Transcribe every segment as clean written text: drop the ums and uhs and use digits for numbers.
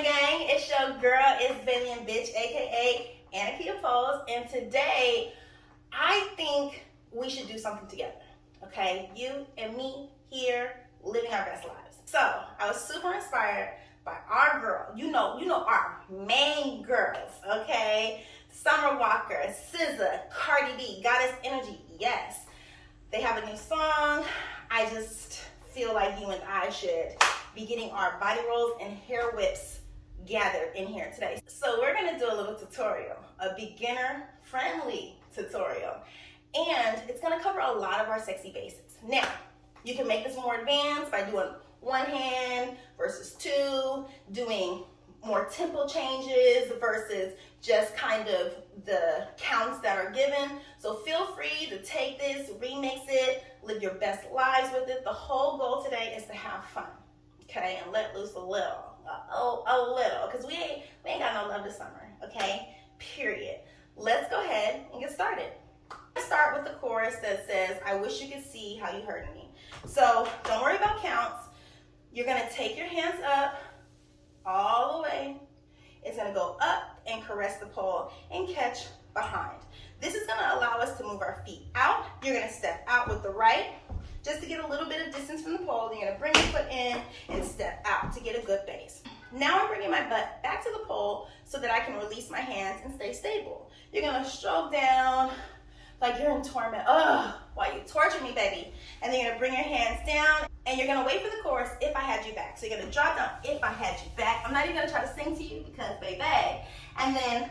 gang. It's your girl, it's Bae-Lien, a.k.a. a.k.a. And today, I think we should do something together, okay? You and me here, living our best lives. So, I was super inspired by our girl. You know our main girls, okay? Summer Walker, SZA, Cardi B, Goddess Energy, yes. They have a new song. I just feel like you and I should be getting our body rolls and hair whips gathered in here today. So we're gonna do a little tutorial, a beginner-friendly tutorial. And it's gonna cover a lot of our sexy basics. Now, you can make this more advanced by doing one hand versus two, doing more tempo changes versus just kind of the counts that are given. So feel free to take this, remix it, live your best lives with it. The whole goal today is to have fun, okay? And let loose a little, because we ain't got no love this summer, okay? Period. Let's go ahead and get started. Let's start with the chorus that says, I wish you could see how you hurt me. So don't worry about counts. You're gonna take your hands up all the way. It's gonna go up and caress the pole and catch behind. This is gonna allow us to move our feet out. You're gonna step out with the right, just to get a little bit of distance from the pole. Then you're gonna bring your foot in and step out to get a good base. Now I'm bringing my butt back to the pole so that I can release my hands and stay stable. You're gonna stroke down like you're in torment. Ugh, why you torture me, baby. And then you're gonna bring your hands down and you're gonna wait for the chorus, if I had you back. So you're gonna drop down, if I had you back. I'm not even gonna try to sing to you because, baby. And then,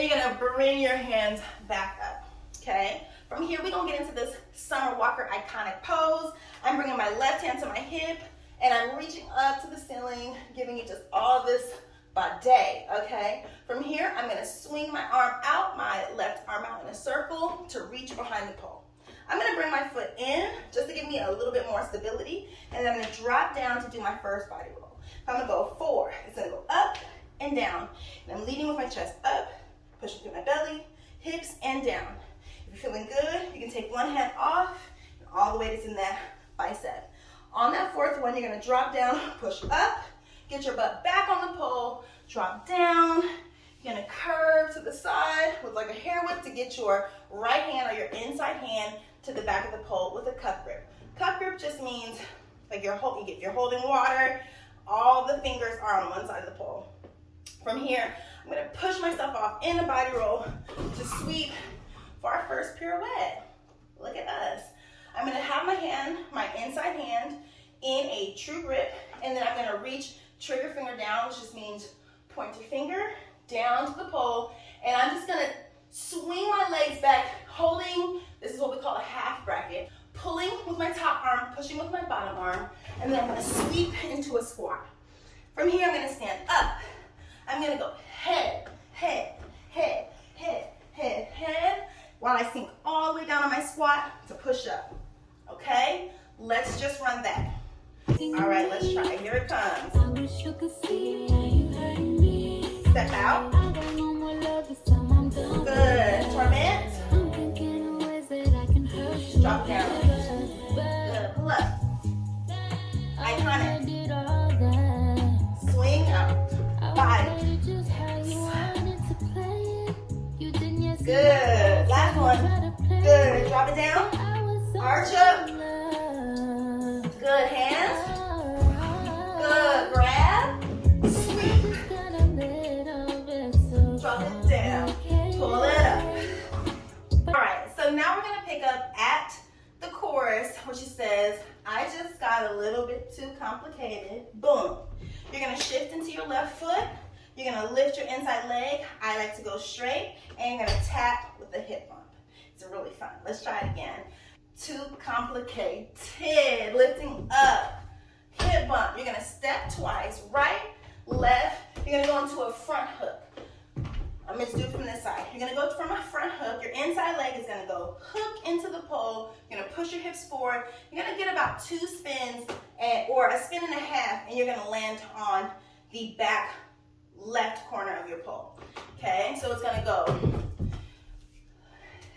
you're gonna bring your hands back up, okay? From here, we're gonna get into this Summer Walker iconic pose. I'm bringing my left hand to my hip and I'm reaching up to the ceiling, giving you just all this body, okay? From here, I'm gonna swing my arm out, my left arm out in a circle to reach behind the pole. I'm gonna bring my foot in just to give me a little bit more stability, and then I'm gonna drop down to do my first body roll. I'm gonna go 4. It's gonna go up and down. And I'm leading with my chest up, pushing through my belly, hips, and down. If you're feeling good, you can take one hand off, and all the weight is in that bicep. On that fourth one, you're gonna drop down, push up, get your butt back on the pole, drop down. You're gonna curve to the side with like a hair whip to get your right hand or your inside hand to the back of the pole with a cup grip. Cup grip just means like you're holding water, all the fingers are on one side of the pole. From here, I'm gonna push myself off in a body roll to sweep for our first pirouette. Look at us. I'm gonna have my hand, my inside hand, in a true grip, and then I'm gonna reach trigger finger down, which just means pointer finger down to the pole, and I'm just gonna swing my legs back, holding, this is what we call a half bracket, pulling with my top arm, pushing with my bottom arm, and then I'm gonna sweep into a squat. From here, I'm gonna stand up. I'm gonna go head, head, head, head, head, head, while I sink all the way down on my squat to push up, okay? Let's just run that. All right, let's try, here it comes. Step out. Good, torment. Drop down. Good, pull up. Iconic. Swing out. Body. Good, last one. Good, drop it down. Arch up. Good, hands. Good, grab. Sweep. Drop it down. Pull it up. All right, so now we're gonna pick up at the chorus, which says, I just got a little bit too complicated. Boom. You're gonna shift into your left foot. You're gonna lift your inside leg. I like to go straight, and you're gonna tap with the hip bump. It's really fun. Let's try it again. Too complicated. Lifting up. Hip bump. You're gonna step twice. Right, left. You're gonna go into a front hook. I'm going to do it from this side. You're going to go from a front hook. Your inside leg is going to go hook into the pole. You're going to push your hips forward. You're going to get about 2 spins or a spin and a half, and you're going to land on the back left corner of your pole. Okay, so it's going to go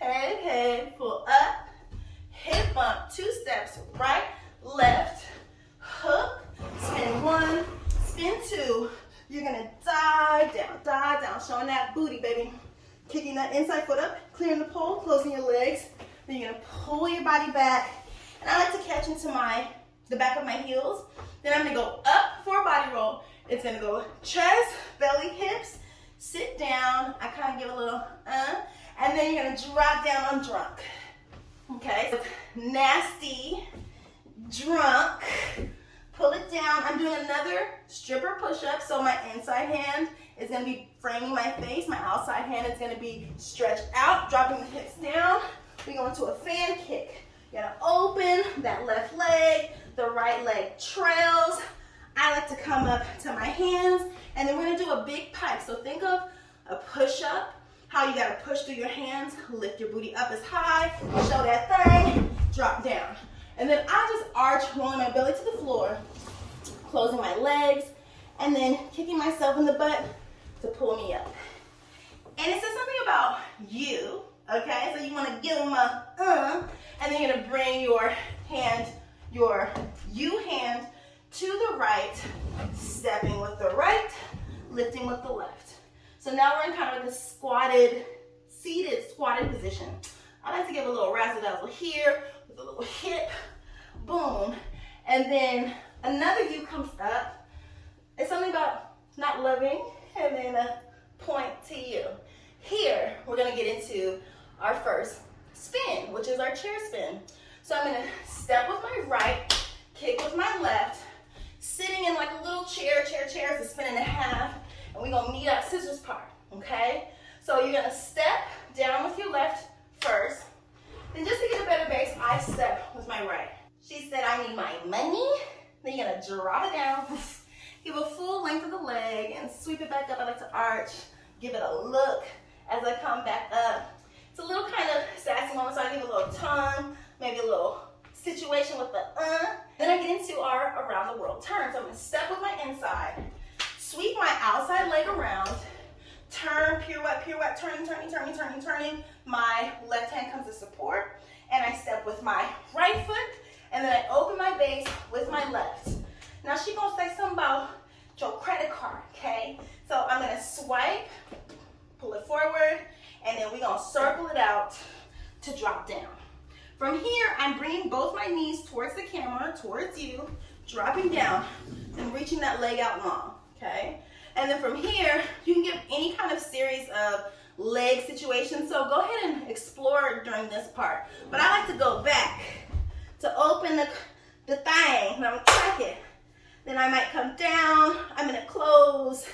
head, head, pull up, hip bump, 2 steps, right, left, hook, spin 1, spin 2, you're gonna dive down, showing that booty, baby. Kicking that inside foot up, clearing the pole, closing your legs. Then you're gonna pull your body back. And I like to catch into the back of my heels. Then I'm gonna go up for a body roll. It's gonna go chest, belly, hips, sit down. I kind of give a little, and then you're gonna drop down on drunk. Okay, so nasty, drunk, pull it down. I'm doing another stripper push-up, so my inside hand is gonna be framing my face. My outside hand is gonna be stretched out, dropping the hips down. We go into a fan kick. You gotta open that left leg, the right leg trails. I like to come up to my hands, and then we're gonna do a big pike. So think of a push-up, how you gotta push through your hands, lift your booty up as high, show that thing, drop down. And then I just arch, rolling my belly to the floor, closing my legs, and then kicking myself in the butt to pull me up. And it says something about you, okay? So you wanna give them a, and then you're gonna bring your hand, your U hand to the right, stepping with the right, lifting with the left. So now we're in kind of like a seated squatted position. I like to give a little razzle dazzle here with a little hip, boom. And then another U comes up. It's something about not loving, and then a point to you. Here, we're gonna get into our first spin, which is our chair spin. So I'm gonna step with my right, kick with my left, sitting in like a little chair, it's a spin and a half, and we're gonna meet up scissors part, okay? So you're gonna step down with your left first, then just to get a better base, I step with my right. She said, I need my money. Then you're gonna drop it down, give a full length of the leg, and sweep it back up. I like to arch, give it a look as I come back up. It's a little kind of sassy moment, so I give a little tongue, maybe a little situation with the Then I get into our around the world turn. So I'm gonna step with my inside, sweep my outside leg around, turn, pirouette, turning. My left hand comes to support, and I step with my right foot, and then I open my base with my left. Now she gonna say something about your credit card, okay? So I'm gonna swipe, pull it forward, and then we're gonna circle it out to drop down. From here, I'm bringing both my knees towards the camera, towards you, dropping down and reaching that leg out long, okay? And then from here, you can get any kind of series of leg situations, so go ahead and explore during this part. But I like to go back to open the thing, and I'm gonna track it. Then I might come down, I'm gonna close,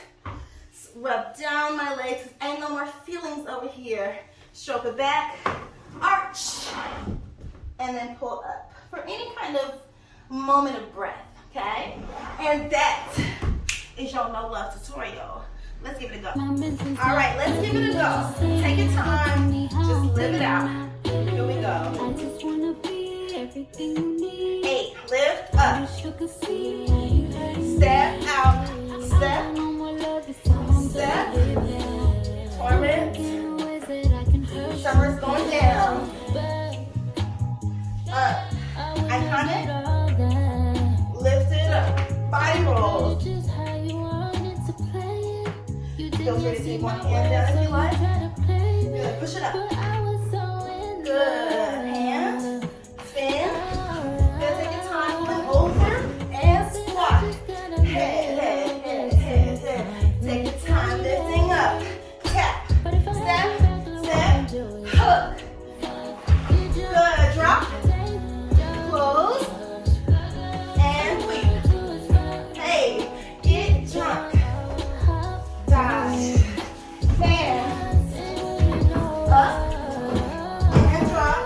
rub down my legs, ain't no more feelings over here. Stroke it back, arch, and then pull up for any kind of moment of breath, okay? And that is your no love tutorial. Let's give it a go. All right, let's give it a go. Take your time, just live it out. Here we go. 8, lift up. Step out, step, step. Torment. Summer's going down. Up. Iconic. Lift it up. Body roll. Feel free to take one hand down if you like. Good. Push it up. Good. Hand. Spin. Good. Take your time. Flip over and squat. Head, head, head, head, head. Take your time lifting up. Tap. Step. Step. Hook. Good. Drop. Close. And sweep. Hey. Get drunk. Dive. Fan. Up. And drop.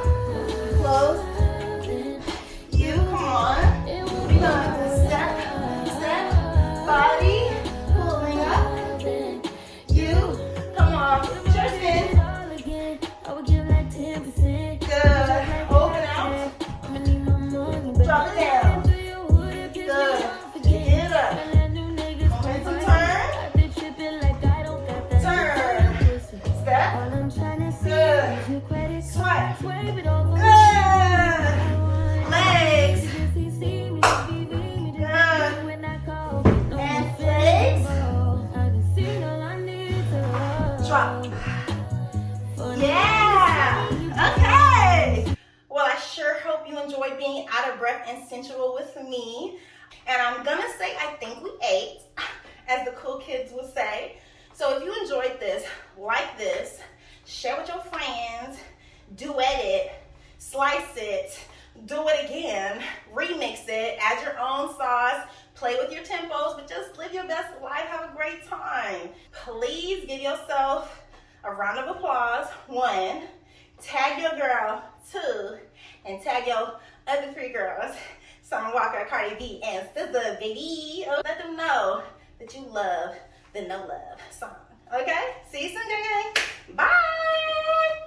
Yeah. Okay. Well, I sure hope you enjoyed being out of breath and sensual with me. And I'm gonna say I think we ate, as the cool kids would say. So if you enjoyed this, like this, share with your friends, duet it, slice it, do it again, remix it, add your own sauce, play with your tempos, but just live your best life, have a great time. Please give yourself a round of applause. 1, tag your girl. 2, and tag your other 3 girls, Summer Walker, Cardi B, and SZA, baby. Let them know that you love the No Love song. Okay? See you soon, gang. Bye.